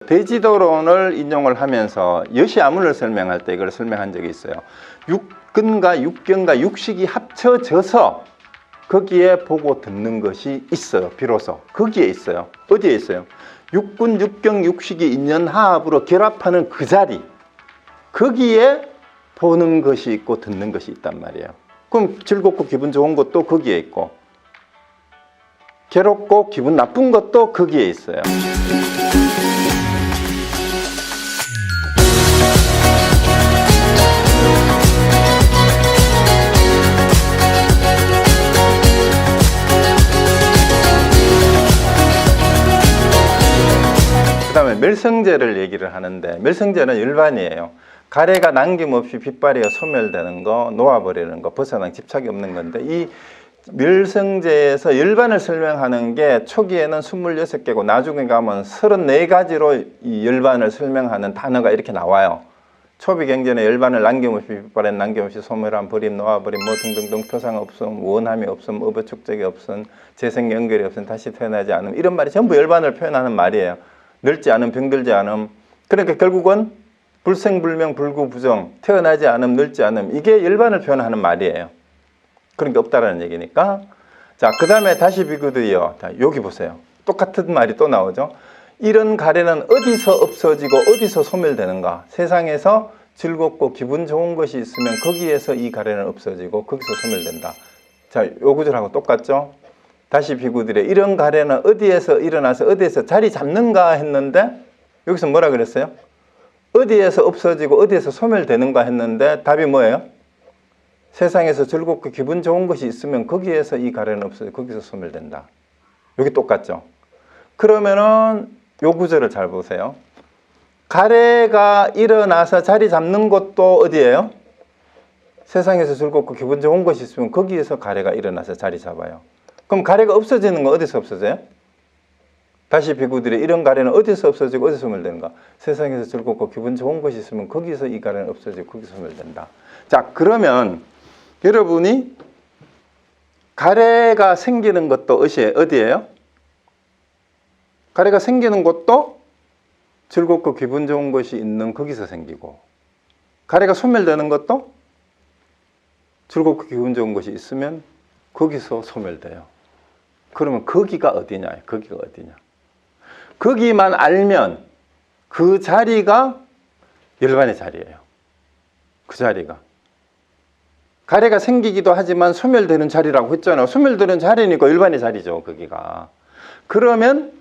대지도론을 인용을 하면서 여시아문을 설명할 때 이걸 설명한 적이 있어요. 육근과 육경과 육식이 합쳐져서 거기에 보고 듣는 것이 있어요. 비로소 거기에 있어요. 어디에 있어요? 육군, 육경, 육식이 인연하합으로 결합하는 그 자리, 거기에 보는 것이 있고 듣는 것이 있단 말이에요. 그럼 즐겁고 기분 좋은 것도 거기에 있고 괴롭고 기분 나쁜 것도 거기에 있어요. 그 다음에 멸성제를 얘기를 하는데, 멸성제는 일반이에요. 가래가 남김없이 빛발이어 소멸되는 거, 놓아버리는 거, 벗어나는 집착이 없는 건데, 이 멸성제에서 열반을 설명하는 게 초기에는 26개고 나중에 가면 34가지로 이 열반을 설명하는 단어가 이렇게 나와요. 초비경전에 열반을 남김없이 빛발에 남김없이 소멸한 버림, 놓아버림 뭐 등등등, 표상 없음, 원함이 없음, 업어축적이 없음, 재생 연결이 없음, 다시 태어나지 않음, 이런 말이 전부 열반을 표현하는 말이에요. 늙지 않음, 병들지 않음. 그러니까 결국은 불생불명, 불구부정, 태어나지 않음, 늙지 않음, 이게 열반을 표현하는 말이에요. 그러니까 없다라는 얘기니까. 자, 그 다음에 다시 비교드려. 여기 보세요. 똑같은 말이 또 나오죠. 이런 가래는 어디서 없어지고 어디서 소멸되는가? 세상에서 즐겁고 기분 좋은 것이 있으면 거기에서 이 가래는 없어지고 거기서 소멸된다. 자, 요 구절하고 똑같죠? 다시 비교드려. 이런 가래는 어디에서 일어나서 어디에서 자리 잡는가 했는데, 여기서 뭐라 그랬어요? 어디에서 없어지고 어디에서 소멸되는가 했는데 답이 뭐예요? 세상에서 즐겁고 기분 좋은 것이 있으면 거기에서 이 가래는 없어지고 거기서 소멸된다. 여기 똑같죠? 그러면은 요 구절을 잘 보세요. 가래가 일어나서 자리 잡는 곳도 어디예요? 세상에서 즐겁고 기분 좋은 것이 있으면 거기에서 가래가 일어나서 자리 잡아요. 그럼 가래가 없어지는 건 어디서 없어져요? 다시 비구들이 이런 가래는 어디서 없어지고 어디서 소멸되는가? 세상에서 즐겁고 기분 좋은 것이 있으면 거기서 이 가래는 없어지고 거기서 소멸된다. 자, 그러면 여러분이 가래가 생기는 것도 어디예요? 가래가 생기는 곳도 즐겁고 기분 좋은 것이 있는 거기서 생기고, 가래가 소멸되는 것도 즐겁고 기분 좋은 것이 있으면 거기서 소멸돼요. 그러면 거기가 어디냐? 거기가 어디냐? 거기만 알면 그 자리가 열반의 자리예요. 그 자리가. 가래가 생기기도 하지만 소멸되는 자리라고 했잖아요. 소멸되는 자리니까 열반의 자리죠, 거기가. 그러면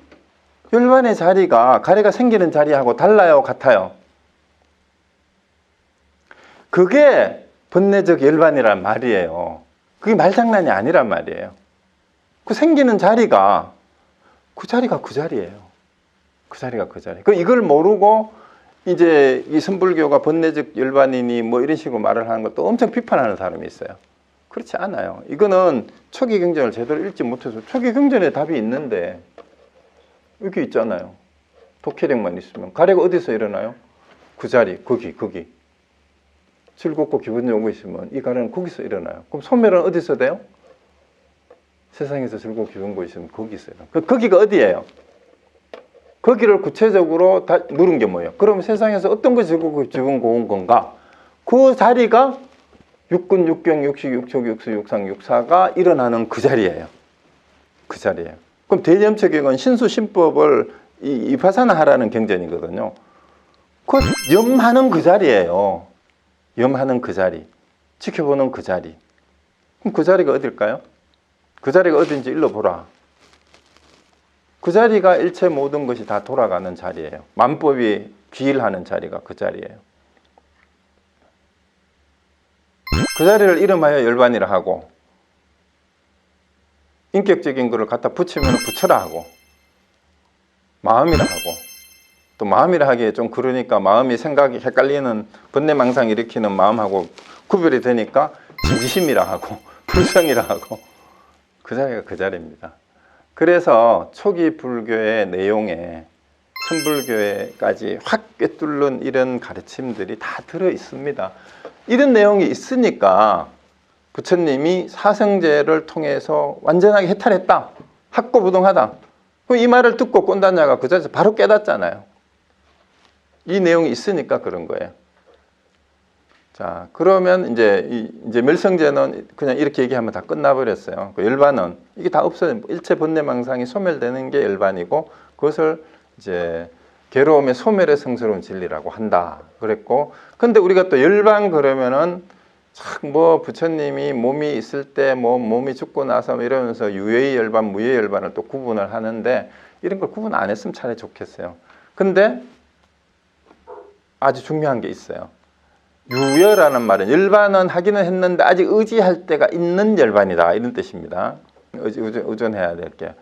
열반의 자리가 가래가 생기는 자리하고 달라요, 같아요? 그게 번뇌적 열반이란 말이에요. 그게 말장난이 아니란 말이에요. 그 생기는 자리가 그 자리예요. 그 자리가 그 자리. 그 이걸 모르고 이제 이 선불교가 번뇌적 열반이니 뭐 이런 식으로 말을 하는 것도 엄청 비판하는 사람이 있어요. 그렇지 않아요. 이거는 초기 경전을 제대로 읽지 못해서, 초기 경전에 답이 있는데 여기 있잖아요. 독해력만 있으면 가래가 어디서 일어나요? 그 자리, 거기. 즐겁고 기분 좋은 거 있으면 이 가래는 거기서 일어나요. 그럼 소멸은 어디서 돼요? 세상에서 즐겁고 기분 거 있으면 거기서 일어나요. 거기가 어디예요? 거기를 구체적으로 다 물은 게 뭐예요? 그럼 세상에서 어떤 것이 즐겁고 기분 좋은 건가? 그 자리가 육군, 육경, 육식, 육촉, 육수, 육상, 육사가 일어나는 그 자리예요. 그 자리예요. 그럼 대념체격은 신수신법을 이파사나 하라는 경전이거든요. 그 염하는 그 자리예요. 염하는 그 자리, 지켜보는 그 자리. 그럼 그 자리가 어딜까요? 그 자리가 어딘지 일러보라. 그 자리가 일체 모든 것이 다 돌아가는 자리예요. 만법이 귀일하는 자리가 그 자리예요. 그 자리를 이름하여 열반이라 하고, 인격적인 것을 갖다 붙이면 붙여라 하고, 마음이라 하고, 또 마음이라 하기에 좀 그러니까 마음이 생각이 헷갈리는 번뇌망상 일으키는 마음하고 구별이 되니까 진지심이라 하고 불성이라 하고, 그 자리가 그 자리입니다. 그래서 초기 불교의 내용에 선불교에까지 확 꿰뚫는 이런 가르침들이 다 들어 있습니다. 이런 내용이 있으니까 부처님이 사성제를 통해서 완전하게 해탈했다, 학고부동하다, 이 말을 듣고 꼰단자가 그 자리에서 바로 깨닫잖아요. 이 내용이 있으니까 그런 거예요. 자, 그러면 이제 멸성제는 그냥 이렇게 얘기하면 다 끝나버렸어요. 그 열반은 이게 다 없어요. 일체 번뇌망상이 소멸되는 게 열반이고, 그것을 이제 괴로움의 소멸의 성스러운 진리라고 한다 그랬고, 근데 우리가 또 열반 그러면은 참 뭐 부처님이 몸이 있을 때 뭐 몸이 죽고 나서 이러면서 유예의 열반, 무예의 열반을 또 구분을 하는데, 이런 걸 구분 안 했으면 차라리 좋겠어요. 근데 아주 중요한 게 있어요. 유여라는 말은 열반은 하기는 했는데 아직 의지할 때가 있는 열반이다, 이런 뜻입니다. 의존해야 될 게.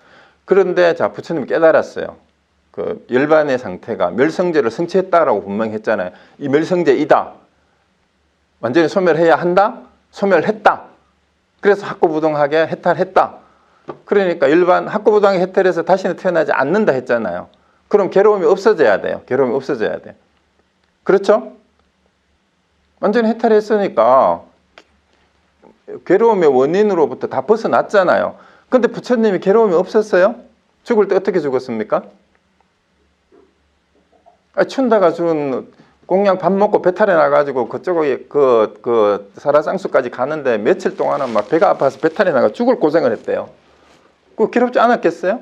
그런데 자, 부처님이 깨달았어요. 그 열반의 상태가 멸성제를 성취했다라고 분명히 했잖아요. 이 멸성제이다. 완전히 소멸해야 한다. 소멸했다. 그래서 학고부동하게 해탈했다. 그러니까 열반 학고부동하게 해탈해서 다시는 태어나지 않는다 했잖아요. 그럼 괴로움이 없어져야 돼요. 괴로움이 없어져야 돼. 그렇죠? 완전히 해탈했으니까 괴로움의 원인으로부터 다 벗어났잖아요. 근데 부처님이 괴로움이 없었어요? 죽을 때 어떻게 죽었습니까? 춘다가 죽은 공양 밥 먹고 배탈이 나가지고 그쪽에 그 사라상수까지 가는데 며칠 동안은 막 배가 아파서 배탈이 나가 죽을 고생을 했대요. 그거 괴롭지 않았겠어요?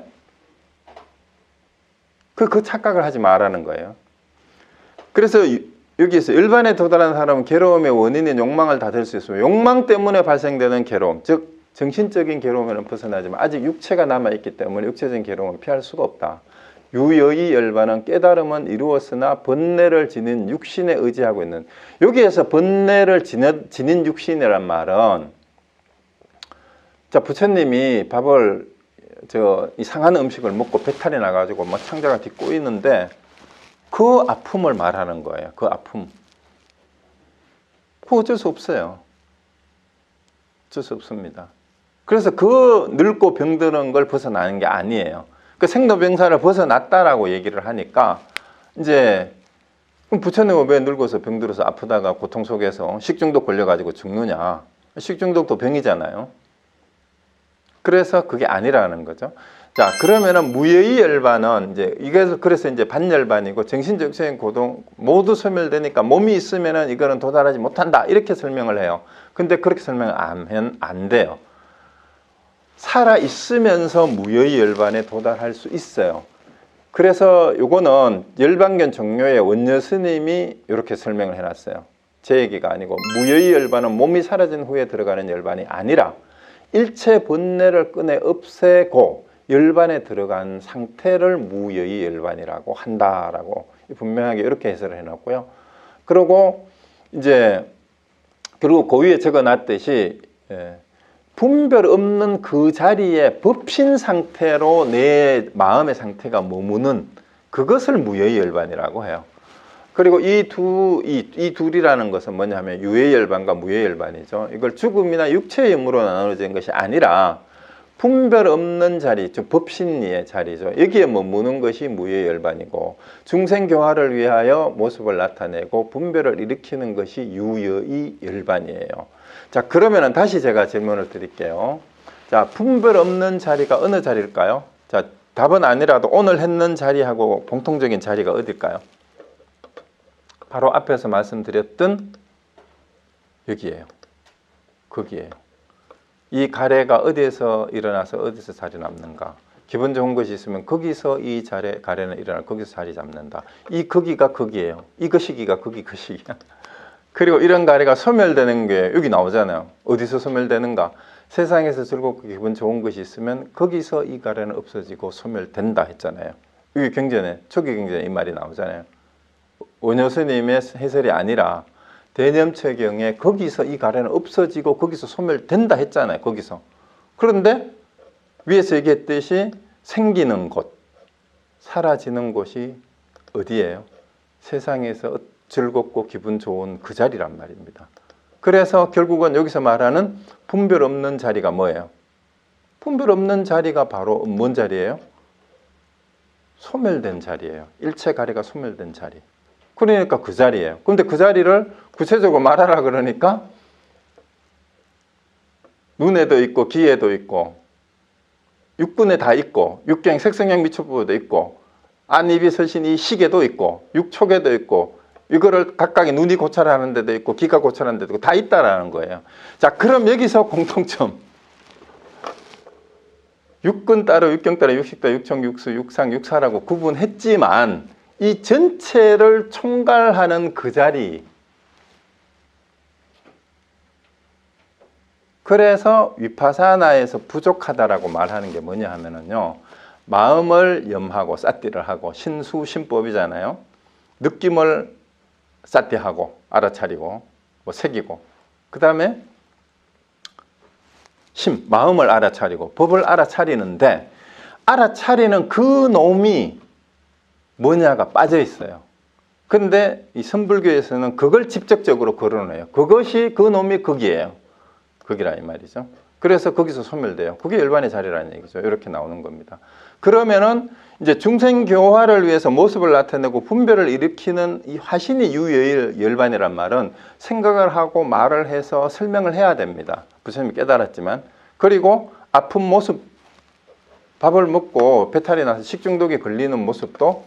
그 착각을 하지 말라는 거예요. 그래서 여기에서 열반에 도달한 사람은 괴로움의 원인인 욕망을 다 될 수 있어요. 욕망 때문에 발생되는 괴로움, 즉 정신적인 괴로움에는 벗어나지만 아직 육체가 남아있기 때문에 육체적인 괴로움을 피할 수가 없다. 유여의 열반은 깨달음은 이루었으나 번뇌를 지닌 육신에 의지하고 있는, 여기에서 번뇌를 지닌 육신이란 말은, 자, 부처님이 밥을 이상한 음식을 먹고 배탈이 나가지고 막 창자가 뒤 꼬이는데 그 아픔을 말하는 거예요. 그 아픔. 그거 어쩔 수 없어요. 어쩔 수 없습니다. 그래서 그 늙고 병드는 걸 벗어나는 게 아니에요. 그 생로병사를 벗어났다라고 얘기를 하니까 이제 그럼 부처님은 왜 늙어서 병들어서 아프다가 고통 속에서 식중독 걸려가지고 죽느냐? 식중독도 병이잖아요. 그래서 그게 아니라는 거죠. 자, 그러면은 무여의 열반은 그래서 이제 반열반이고 정신적인 고동 모두 소멸되니까 몸이 있으면은 이거는 도달하지 못한다, 이렇게 설명을 해요. 근데 그렇게 설명을 하면 안 돼요. 살아 있으면서 무여의 열반에 도달할 수 있어요. 그래서 요거는 열반견 종료의 원녀 스님이 이렇게 설명을 해놨어요. 제 얘기가 아니고, 무여의 열반은 몸이 사라진 후에 들어가는 열반이 아니라 일체 번뇌를 끄내 없애고 열반에 들어간 상태를 무여의 열반이라고 한다라고 분명하게 이렇게 해설을 해놨고요. 그리고 이제 그리고 그 위에 적어놨듯이 분별 없는 그 자리에 법신 상태로 내 마음의 상태가 머무는 그것을 무여의 열반이라고 해요. 그리고 이 둘이라는 것은 뭐냐면 유의 열반과 무의 열반이죠. 이걸 죽음이나 육체의 의무로 나눠진 것이 아니라 분별 없는 자리, 즉 법신리의 자리죠. 여기에 머무는 것이 무의 열반이고, 중생 교화를 위하여 모습을 나타내고 분별을 일으키는 것이 유여의 열반이에요. 자, 그러면은 다시 제가 질문을 드릴게요. 자, 분별 없는 자리가 어느 자리일까요? 자, 답은 아니라도 오늘 했는 자리하고 공통적인 자리가 어딜까요? 바로 앞에서 말씀드렸던 여기에요. 거기에요. 이 가래가 어디에서 일어나서 어디서 자리 잡는가? 기분 좋은 것이 있으면 거기서 이 가래는 일어나 거기서 자리 잡는다. 이 거기가 거기에요. 이 거시기가 거기 거시기야. 그리고 이런 가래가 소멸되는 게 여기 나오잖아요. 어디서 소멸되는가? 세상에서 즐겁고 기분 좋은 것이 있으면 거기서 이 가래는 없어지고 소멸된다 했잖아요. 이게 경전에, 초기 경전에 이 말이 나오잖아요. 원효 스님의 해설이 아니라 대념체경에 거기서 이 가래는 없어지고 거기서 소멸된다 했잖아요. 거기서. 그런데 위에서 얘기했듯이 생기는 곳, 사라지는 곳이 어디예요? 세상에서 즐겁고 기분 좋은 그 자리란 말입니다. 그래서 결국은 여기서 말하는 분별 없는 자리가 뭐예요? 분별 없는 자리가 바로 뭔 자리예요? 소멸된 자리예요. 일체 가래가 소멸된 자리. 그러니까 그 자리예요. 근데 그 자리를 구체적으로 말하라 그러니까 눈에도 있고 귀에도 있고 육근에 다 있고 육경 색성형 미초부도 있고 안 입이 서신 이 시계도 있고 육촉에도 있고 이거를 각각의 눈이 고찰하는 데도 있고 귀가 고찰하는 데도 있고 다 있다라는 거예요. 자, 그럼 여기서 공통점. 육근 따로 육경 따로 육식 따로 육청 육수 육상 육사라고 구분했지만 이 전체를 총괄하는 그 자리. 그래서 위파사나에서 부족하다라고 말하는 게 뭐냐 하면은요, 마음을 염하고 삿띠를 하고 신수신법이잖아요. 느낌을 삿띠하고 알아차리고 뭐 새기고, 그 다음에 마음을 알아차리고 법을 알아차리는데, 알아차리는 그 놈이 뭐냐가 빠져 있어요. 근데 이 선불교에서는 그걸 직접적으로 거론해요. 그것이 그 놈이 극이에요. 극이라 이 말이죠. 그래서 거기서 소멸돼요. 그게 열반의 자리라는 얘기죠. 이렇게 나오는 겁니다. 그러면은 이제 중생교화를 위해서 모습을 나타내고 분별을 일으키는 이 화신이 유여일 열반이란 말은 생각을 하고 말을 해서 설명을 해야 됩니다. 부처님이 깨달았지만. 그리고 아픈 모습, 밥을 먹고 배탈이 나서 식중독에 걸리는 모습도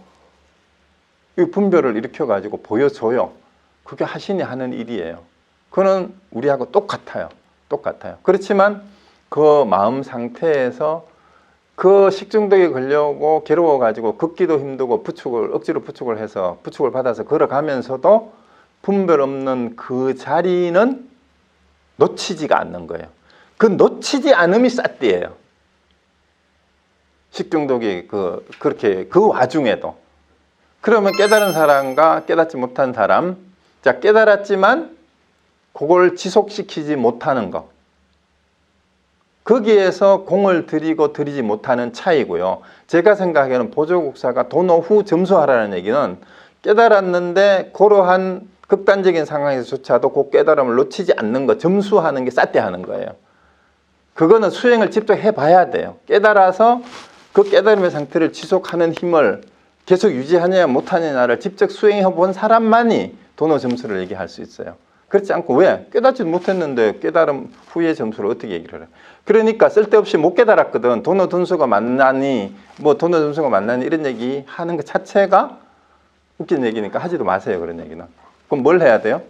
이 분별을 일으켜가지고 보여줘요. 그게 화신이 하는 일이에요. 그거는 우리하고 똑같아요. 그렇지만 그 마음 상태에서 그 식중독에 걸려고 괴로워가지고 걷기도 힘들고 억지로 부축을 해서 부축을 받아서 걸어가면서도 분별 없는 그 자리는 놓치지가 않는 거예요. 그 놓치지 않음이 삿띠예요. 식중독이 그렇게 그 와중에도. 그러면 깨달은 사람과 깨닫지 못한 사람, 자, 깨달았지만 그걸 지속시키지 못하는 것, 거기에서 공을 들이고 들이지 못하는 차이고요. 제가 생각하기에는 보조국사가 도노 후 점수하라는 얘기는 깨달았는데 그러한 극단적인 상황에서조차도 그 깨달음을 놓치지 않는 것, 점수하는 게 삿대하는 거예요. 그거는 수행을 직접 해봐야 돼요. 깨달아서 그 깨달음의 상태를 지속하는 힘을 계속 유지하느냐 못하느냐를 직접 수행해 본 사람만이 도노 점수를 얘기할 수 있어요. 그렇지 않고, 왜? 깨닫지 못했는데 깨달음 후의 점수를 어떻게 얘기를 해? 그러니까 쓸데없이 못 깨달았거든. 도노 점수가 만나니 이런 얘기 하는 것 자체가 웃긴 얘기니까 하지도 마세요. 그런 얘기는. 그럼 뭘 해야 돼요?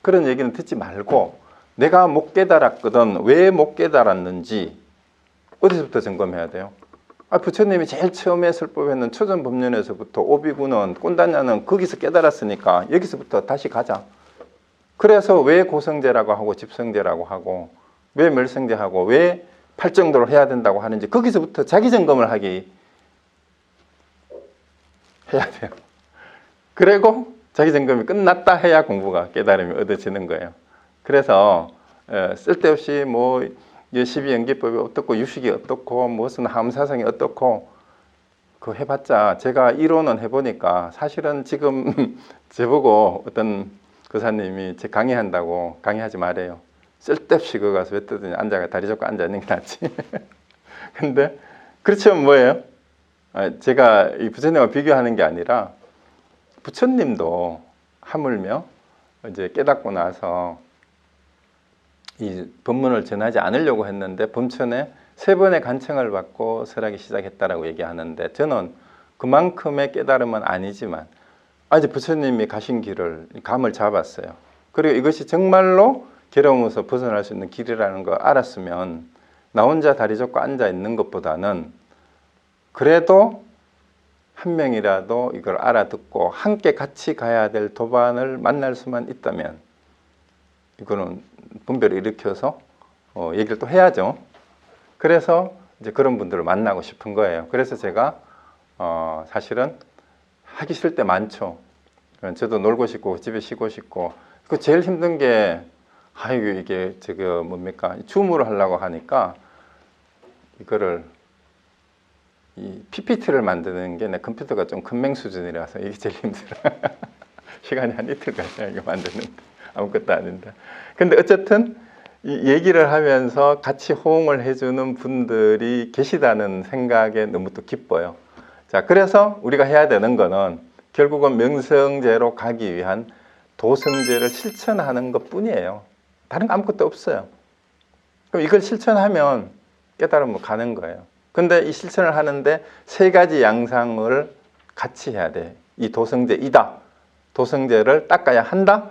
그런 얘기는 듣지 말고, 내가 못 깨달았거든. 왜 못 깨달았는지 어디서부터 점검해야 돼요? 부처님이 제일 처음에 설법했는 초전법륜에서부터 오비구는 꼰단냐는 거기서 깨달았으니까 여기서부터 다시 가자. 그래서 왜 고성제라고 하고 집성제라고 하고 왜 멸성제하고 왜 팔정도를 해야 된다고 하는지 거기서부터 자기 점검을 해야 돼요. 그리고 자기 점검이 끝났다 해야 공부가 깨달음이 얻어지는 거예요. 그래서 쓸데없이 뭐 12연기법이 어떻고 유식이 어떻고 무슨 함사성이 어떻고 그거 해봤자, 제가 이론은 해보니까 사실은 지금 저보고 어떤 교사님이 제 강의한다고 강의하지 말아요. 쓸데없이 그거 가서 왜 뜨더니 다리 잡고 앉아 있는 게 낫지. 근데 그렇지만 뭐예요? 제가 이 부처님과 비교하는 게 아니라 부처님도 하물며 이제 깨닫고 나서 이 법문을 전하지 않으려고 했는데 범천에 3번의 간청을 받고 설하기 시작했다라고 얘기하는데, 저는 그만큼의 깨달음은 아니지만 아직 부처님이 가신 길을 감을 잡았어요. 그리고 이것이 정말로 괴로움에서 벗어날 수 있는 길이라는 걸 알았으면 나 혼자 다리 잡고 앉아 있는 것보다는 그래도 한 명이라도 이걸 알아듣고 함께 같이 가야 될 도반을 만날 수만 있다면 이거는 분별을 일으켜서 얘기를 또 해야죠. 그래서 이제 그런 분들을 만나고 싶은 거예요. 그래서 제가 사실은 하기 싫을 때 많죠. 저도 놀고 싶고 집에 쉬고 싶고, 그 제일 힘든 게 이게 뭡니까, 줌으로 하려고 하니까 이거를 이 PPT를 만드는 게 내 컴퓨터가 좀 큰맹 수준이라서 이게 제일 힘들어. 시간이 한 이틀 걸려요, 이거 만드는데. 아무것도 아닌데. 근데 어쨌든 이 얘기를 하면서 같이 호응을 해주는 분들이 계시다는 생각에 너무 또 기뻐요. 자, 그래서 우리가 해야 되는 거는 결국은 명성제로 가기 위한 도성제를 실천하는 것 뿐이에요. 다른 거 아무것도 없어요. 그럼 이걸 실천하면 깨달음으로 가는 거예요. 근데 이 실천을 하는데 3가지 양상을 같이 해야 돼. 이 도성제이다. 도성제를 닦아야 한다.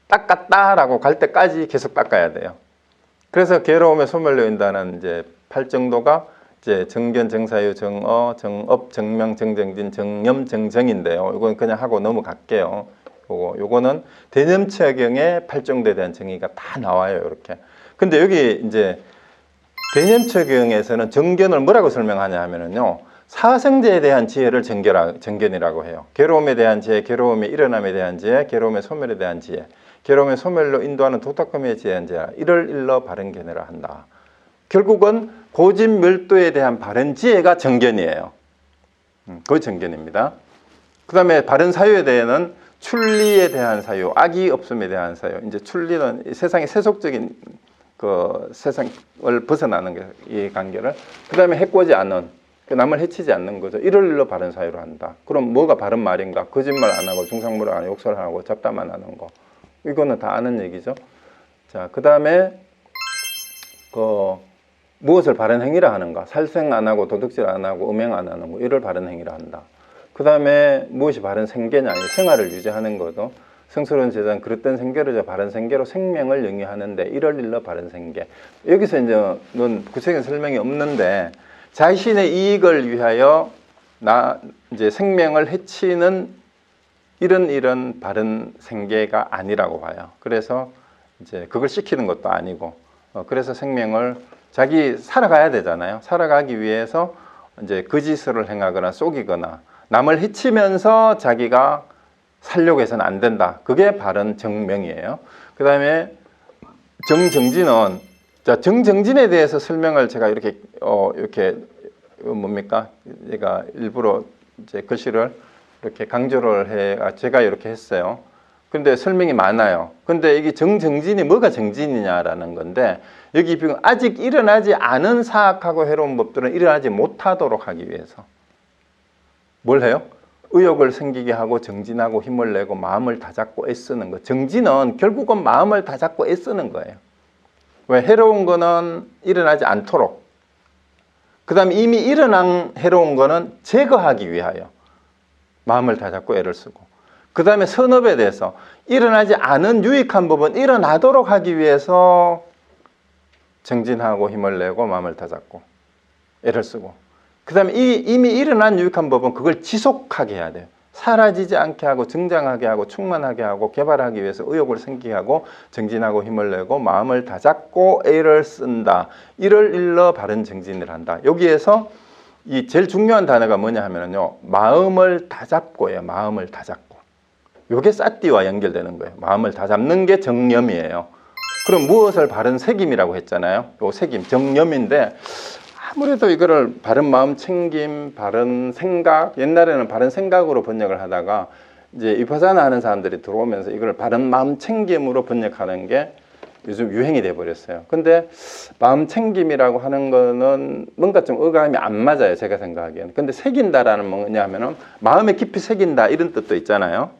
닦았다라고 갈 때까지 계속 닦아야 돼요. 그래서 괴로움에 소멸되어인다는 이제 8정도가 이제 정견, 정사유, 정어, 정업, 정명, 정정진, 정념, 정정인데요. 이건 그냥 하고 넘어갈게요. 요거는 대념체경의 8정도에 대한 정의가 다 나와요. 이렇게. 근데 여기 이제 대념체경에서는 정견을 뭐라고 설명하냐 하면은요. 사성제에 대한 지혜를 정견이라고 해요. 괴로움에 대한 지혜, 괴로움의 일어남에 대한 지혜, 괴로움의 소멸에 대한 지혜, 괴로움의 소멸로 인도하는 도탁함에 대한 지혜, 이를 일러 바른 견해라 한다. 결국은 고집멸도에 대한 바른 지혜가 정견이에요. 그게 정견입니다. 그 다음에 바른 사유에 대해서는 출리에 대한 사유, 악이 없음에 대한 사유. 이제 출리는 세상의 세속적인 그 세상을 벗어나는 게 이 관계를. 그 다음에 해코지 않은, 남을 해치지 않는 거죠. 이를 일러 바른 사유로 한다. 그럼 뭐가 바른 말인가? 거짓말 안 하고, 중상모를 안 하고, 욕설 안 하고, 잡담 안 하는 거. 이거는 다 아는 얘기죠. 자, 그 다음에 무엇을 바른 행위라 하는가? 살생 안 하고, 도둑질 안 하고, 음행 안 하는 거. 이를 바른 행위라 한다. 그 다음에 무엇이 바른 생계냐? 생활을 유지하는 거죠. 성스러운 제자는 그릇된 생계로 바른 생계로 생명을 영위하는데 이를 일러 바른 생계. 여기서 이제 넌 구체적인 설명이 없는데 자신의 이익을 위하여 이제 생명을 해치는 이런 바른 생계가 아니라고 봐요. 그래서 이제 그걸 시키는 것도 아니고, 그래서 생명을 자기 살아가야 되잖아요. 살아가기 위해서 이제 거짓을 행하거나 속이거나 남을 해치면서 자기가 살려고 해서는 안 된다. 그게 바른 정명이에요. 그 다음에 정정진은, 자, 정정진에 대해서 설명을 제가 이렇게 뭡니까? 제가 일부러 이제 글씨를 이렇게 강조를 제가 이렇게 했어요. 근데 설명이 많아요. 근데 이게 정정진이 뭐가 정진이냐라는 건데, 여기 아직 일어나지 않은 사악하고 해로운 법들은 일어나지 못하도록 하기 위해서 뭘 해요? 의욕을 생기게 하고 정진하고 힘을 내고 마음을 다잡고 애쓰는 거. 정진은 결국은 마음을 다잡고 애쓰는 거예요. 왜? 해로운 거는 일어나지 않도록. 그 다음에 이미 일어난 해로운 거는 제거하기 위하여 마음을 다잡고 애를 쓰고. 그 다음에 선업에 대해서 일어나지 않은 유익한 법은 일어나도록 하기 위해서 정진하고 힘을 내고 마음을 다잡고 애를 쓰고. 그 다음에 이미 일어난 유익한 법은 그걸 지속하게 해야 돼요. 사라지지 않게 하고 증장하게 하고 충만하게 하고 개발하기 위해서 의욕을 생기게 하고 정진하고 힘을 내고 마음을 다잡고 애를 쓴다. 이를 일러 바른 정진을 한다. 여기에서 이 제일 중요한 단어가 뭐냐 하면요, 마음을 다잡고예요. 마음을 다잡고. 요게 사띠와 연결되는 거예요. 마음을 다잡는 게 정념이에요. 그럼 무엇을 바른 색임이라고 했잖아요. 요 색임, 정념인데 아무래도 이거를 바른 마음 챙김, 바른 생각, 옛날에는 바른 생각으로 번역을 하다가 이제 위파사나 하는 사람들이 들어오면서 이걸 바른 마음 챙김으로 번역하는 게 요즘 유행이 돼 버렸어요. 근데 마음 챙김이라고 하는 거는 뭔가 좀 어감이 안 맞아요. 제가 생각하기에는. 근데 새긴다라는 뭐냐면은 마음에 깊이 새긴다 이런 뜻도 있잖아요.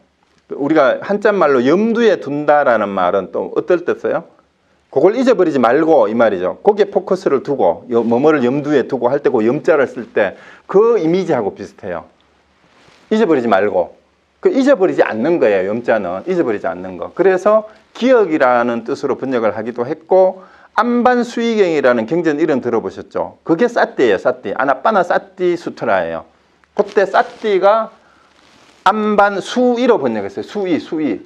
우리가 한자말로 염두에 둔다라는 말은 또 어떨 뜻이에요? 그걸 잊어버리지 말고 이 말이죠. 거기에 포커스를 두고 뭐뭐를 염두에 두고 할 때 그 염자를 쓸 때 그 이미지하고 비슷해요. 잊어버리지 말고. 그 잊어버리지 않는 거예요. 염자는 잊어버리지 않는 거. 그래서 기억이라는 뜻으로 번역을 하기도 했고, 안반수의경이라는 경전 이름 들어보셨죠? 그게 사띠예요. 사띠. 아나빠나 사띠 수트라예요. 그때 사띠가 안반수의로 번역했어요. 수의.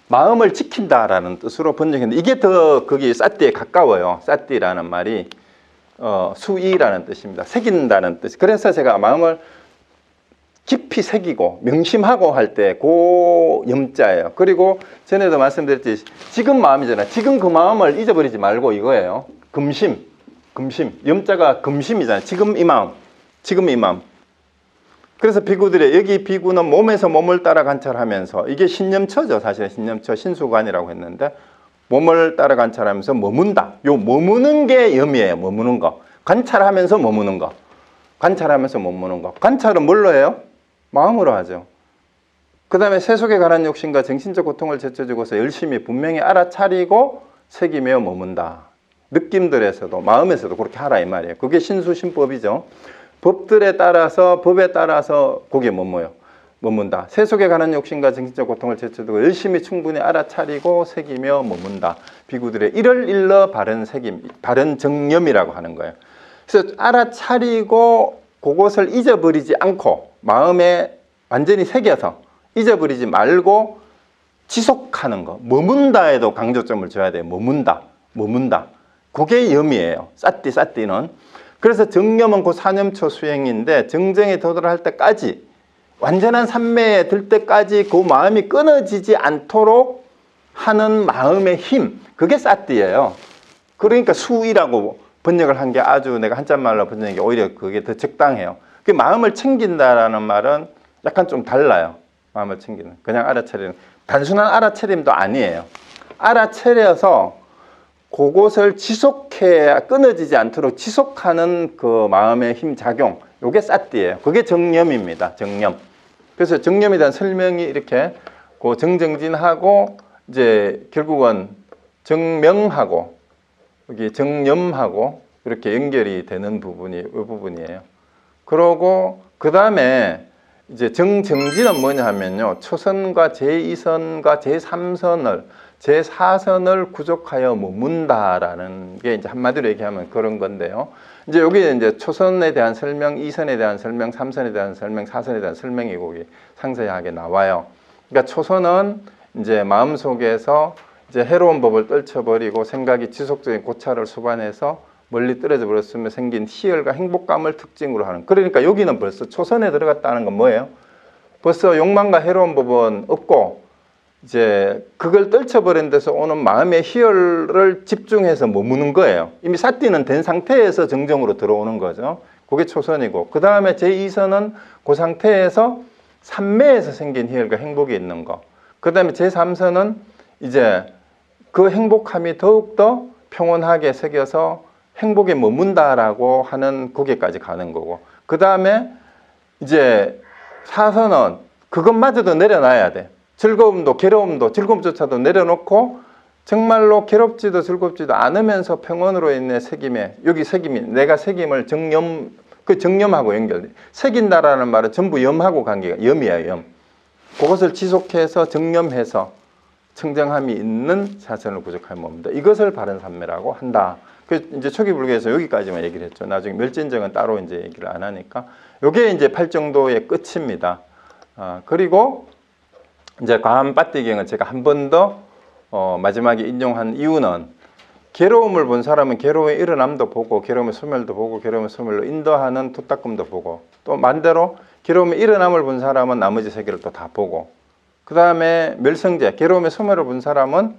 마음을 지킨다라는 뜻으로 번역했는데 이게 더 거기 사띠에 가까워요. 사띠라는 말이 수의라는 뜻입니다. 새긴다는 뜻. 그래서 제가 마음을 깊이 새기고 명심하고 할 때 그 염자예요. 그리고 전에도 말씀드렸듯이 지금 마음이잖아요. 지금 그 마음을 잊어버리지 말고 이거예요. 금심. 염자가 금심이잖아요. 지금 이 마음. 그래서 비구들의 여기 비구는 몸에서 몸을 따라 관찰하면서, 이게 신념처죠. 사실 신념처, 신수관이라고 했는데 몸을 따라 관찰하면서 머문다. 요 머무는 게 염이에요. 머무는 거. 관찰하면서 머무는 거. 관찰은 뭘로 해요? 마음으로 하죠. 그 다음에 세속에 관한 욕심과 정신적 고통을 제쳐주고서 열심히 분명히 알아차리고 새기며 머문다. 느낌들에서도 마음에서도 그렇게 하라 이 말이에요. 그게 신수신법이죠. 법들에 따라서 법에 따라서 거기에 머문다. 세속에 관한 욕심과 정신적 고통을 제쳐두고 열심히 충분히 알아차리고 새기며 머문다. 비구들의 이를 일러 바른 새김, 바른 정념이라고 하는 거예요. 그래서 알아차리고 그것을 잊어버리지 않고 마음에 완전히 새겨서 잊어버리지 말고 지속하는 거. 머문다에도 강조점을 줘야 돼요. 머문다. 그게 염이에요. 싸띠는. 그래서 정념은 그 사념초 수행인데 정정에 도달할 때까지 완전한 삼매에 들 때까지 그 마음이 끊어지지 않도록 하는 마음의 힘, 그게 싸띠예요. 그러니까 수이라고 번역을 한 게 아주 내가 한자말로 번역한 게 오히려 그게 더 적당해요. 그 마음을 챙긴다라는 말은 약간 좀 달라요. 마음을 챙기는. 그냥 알아차리는. 단순한 알아차림도 아니에요. 알아차려서 그것을 지속해 끊어지지 않도록 지속하는 그 마음의 힘 작용, 요게 싸띠예요. 그게 정념입니다. 정념. 그래서 정념에 대한 설명이 이렇게 그 정정진하고 이제 결국은 정명하고 여기 정념하고 이렇게 연결이 되는 부분이 이 부분이에요. 그러고 그 다음에 이제 정정진은 뭐냐 하면요, 초선과 제2선과 제3선을 제4선을 구족하여 머문다라는 게 이제 한마디로 얘기하면 그런 건데요. 이제 여기 이제 초선에 대한 설명, 2선에 대한 설명, 3선에 대한 설명, 4선에 대한 설명이 거기 상세하게 나와요. 그러니까 초선은 이제 마음속에서 이제 해로운 법을 떨쳐버리고 생각이 지속적인 고찰을 수반해서 멀리 떨어져 버렸으면 생긴 희열과 행복감을 특징으로 하는. 그러니까 여기는 벌써 초선에 들어갔다는 건 뭐예요? 벌써 욕망과 해로운 법은 없고 이제 그걸 떨쳐버린 데서 오는 마음의 희열을 집중해서 머무는 거예요. 이미 사띠는 된 상태에서 정정으로 들어오는 거죠. 그게 초선이고, 그 다음에 제2선은 그 상태에서 삼매에서 생긴 희열과 행복이 있는 거. 그 다음에 제3선은 이제 그 행복함이 더욱더 평온하게 새겨서 행복에 머문다라고 하는 거기까지 가는 거고, 그 다음에 이제 4선은 그것마저도 내려놔야 돼. 즐거움도 괴로움도 즐거움조차도 내려놓고 정말로 괴롭지도 즐겁지도 않으면서 평온으로 인해 새김에, 여기 새김이 내가 새김을 정념, 그 정념하고 연결돼. 새긴다라는 말은 전부 염하고 관계가, 염이에요. 염. 그것을 지속해서 정념해서 청정함이 있는 사선을 구족하여 봅니다. 이것을 바른 삼매라고 한다. 그 이제 초기 불교에서 여기까지만 얘기를 했죠. 나중에 멸진정은 따로 이제 얘기를 안 하니까. 요게 이제 8정도의 끝입니다. 그리고 이제 과암빠띠경은 제가 한 번 더 마지막에 인용한 이유는, 괴로움을 본 사람은 괴로움의 일어남도 보고 괴로움의 소멸도 보고 괴로움의 소멸로 인도하는 투닦음도 보고, 또 반대로 괴로움의 일어남을 본 사람은 나머지 세 개를 또 다 보고, 그 다음에 멸성제, 괴로움의 소멸을 본 사람은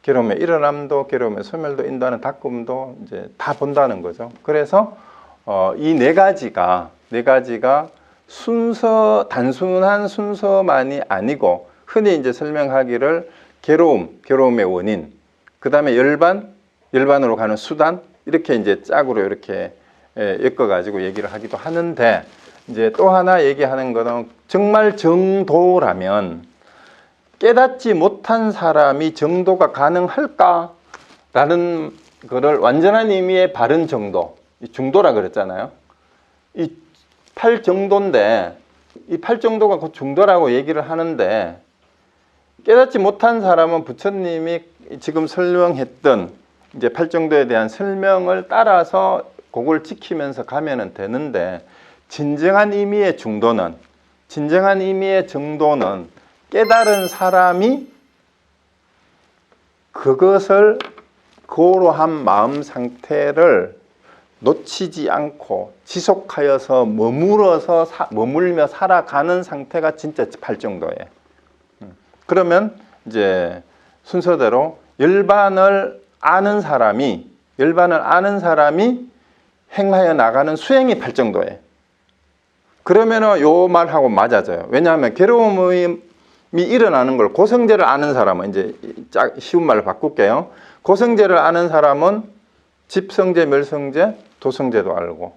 괴로움의 일어남도 괴로움의 소멸도 인도하는 닦음도 이제 다 본다는 거죠. 그래서 이 네 가지가 순서, 단순한 순서만이 아니고 흔히 이제 설명하기를 괴로움의 원인, 그 다음에 열반으로 가는 수단, 이렇게 이제 짝으로 이렇게 엮어가지고 얘기를 하기도 하는데, 이제 또 하나 얘기하는 거는 정말 정도라면 깨닫지 못한 사람이 정도가 가능할까? 라는 거를 완전한 의미의 바른 정도, 중도라 그랬잖아요. 이 8정도인데, 이 8정도가 그 중도라고 얘기를 하는데, 깨닫지 못한 사람은 부처님이 지금 설명했던 이제 8정도에 대한 설명을 따라서 그걸 지키면서 가면은 되는데, 진정한 의미의 중도는, 진정한 의미의 정도는 깨달은 사람이 그것을 고로한 마음 상태를 놓치지 않고 지속하여서 머물며 살아가는 상태가 진짜 8정도예요. 그러면 이제 순서대로 열반을 아는 사람이 행하여 나가는 수행이 8정도예요. 그러면은 요 말하고 맞아져요. 왜냐하면 괴로움이 일어나는 걸 고성제를 아는 사람은, 이제 쉬운 말로 바꿀게요. 고성제를 아는 사람은 집성제, 멸성제, 도성제도 알고,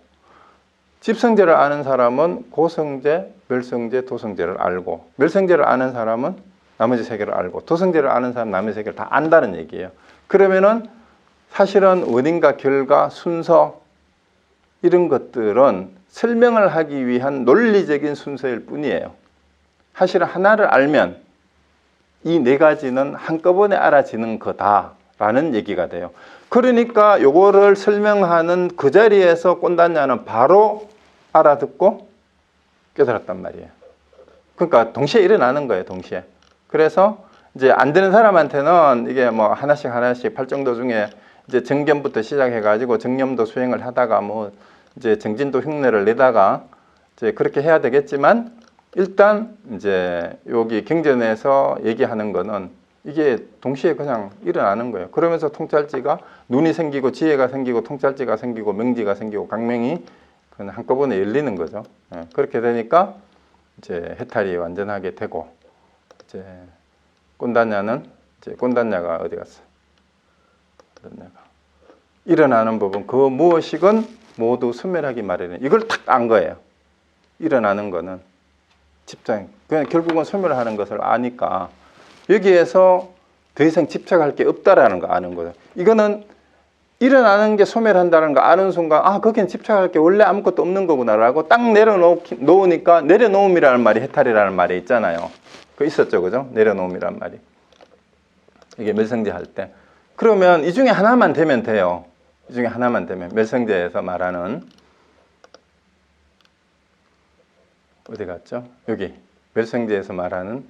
집성제를 아는 사람은 고성제, 멸성제, 도성제를 알고, 멸성제를 아는 사람은 나머지 세 개를 알고, 도성제를 아는 사람은 나머지 세 개를 다 안다는 얘기예요. 그러면은 사실은 원인과 결과, 순서, 이런 것들은 설명을 하기 위한 논리적인 순서일 뿐이에요. 사실 하나를 알면 이 네 가지는 한꺼번에 알아지는 거다라는 얘기가 돼요. 그러니까 요거를 설명하는 그 자리에서 꼰단냐는 바로 알아듣고 깨달았단 말이에요. 그러니까 동시에 일어나는 거예요, 동시에. 그래서 이제 안 되는 사람한테는 이게 뭐 하나씩 팔정도 중에 이제 정견부터 시작해가지고 정념도 수행을 하다가 뭐 이제 정진도 흉내를 내다가 이제 그렇게 해야 되겠지만 일단 이제 여기 경전에서 얘기하는 거는 이게 동시에 그냥 일어나는 거예요. 그러면서 통찰지가 눈이 생기고 지혜가 생기고 통찰지가 생기고 명지가 생기고 강명이 그냥 한꺼번에 열리는 거죠. 예, 그렇게 되니까 이제 해탈이 완전하게 되고 이제 꼰단냐는 이제 꼰단냐가 어디 갔어? 꼰단냐가 일어나는 법은 그 무엇이건 모두 소멸하기 마련해. 이걸 딱 안 거예요. 일어나는 거는 집착. 그냥 결국은 소멸하는 것을 아니까 여기에서 더 이상 집착할 게 없다라는 거 아는 거예요. 이거는 일어나는 게 소멸한다는 거 아는 순간 아 거기는 집착할 게 원래 아무것도 없는 거구나라고 딱 내려놓으니까 내려놓음이라는 말이 해탈이라는 말이 있잖아요. 그 있었죠, 그죠? 내려놓음이라는 말이 이게 멸성제 할 때. 그러면 이 중에 하나만 되면 돼요. 이 중에 하나만 되면 멸성제에서 말하는 어디 갔죠? 여기 멸성제에서 말하는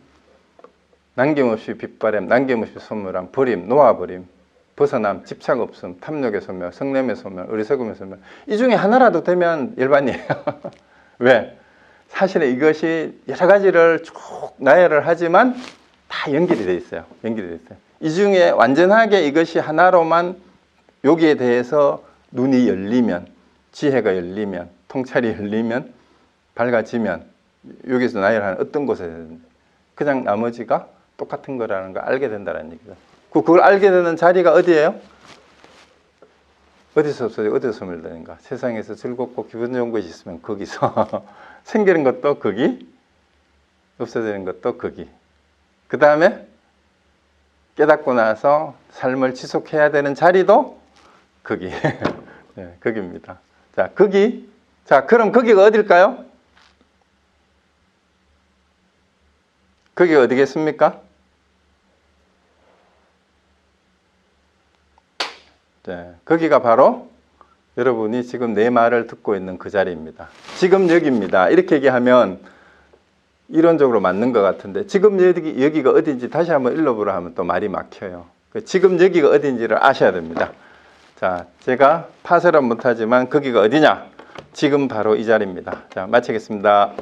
남김없이 빗바람, 남김없이 소멸함, 버림, 놓아버림, 벗어남, 집착 없음, 탐욕의 소멸, 성냄의 소멸, 어리석음의 소멸. 이 중에 하나라도 되면 열반이에요. 왜? 사실은 이것이 여러 가지를 쭉 나열을 하지만 다 연결이 돼 있어요. 연결이 돼 있어요. 이 중에 완전하게 이것이 하나로만 여기에 대해서 눈이 열리면, 지혜가 열리면, 통찰이 열리면, 밝아지면 여기서 나열하는 어떤 곳에 그냥 나머지가 똑같은 거라는 걸 알게 된다는 얘기죠. 그걸 알게 되는 자리가 어디예요? 어디서 없어져? 어디서 소멸되는가? 세상에서 즐겁고 기분 좋은 것이 있으면 거기서 생기는 것도 거기, 없어지는 것도 거기. 그 다음에 깨닫고 나서 삶을 지속해야 되는 자리도 거기. 네, 거기입니다. 자, 거기. 자, 그럼 거기가 어딜까요? 거기가 어디겠습니까? 네, 거기가 바로 여러분이 지금 내 말을 듣고 있는 그 자리입니다. 지금 여기입니다. 이렇게 얘기하면 이론적으로 맞는 것 같은데 지금 여기가 어딘지 다시 한번 읽어보라 하면 또 말이 막혀요. 지금 여기가 어딘지를 아셔야 됩니다. 자, 제가 파설은 못하지만 거기가 어디냐? 지금 바로 이 자리입니다. 자, 마치겠습니다.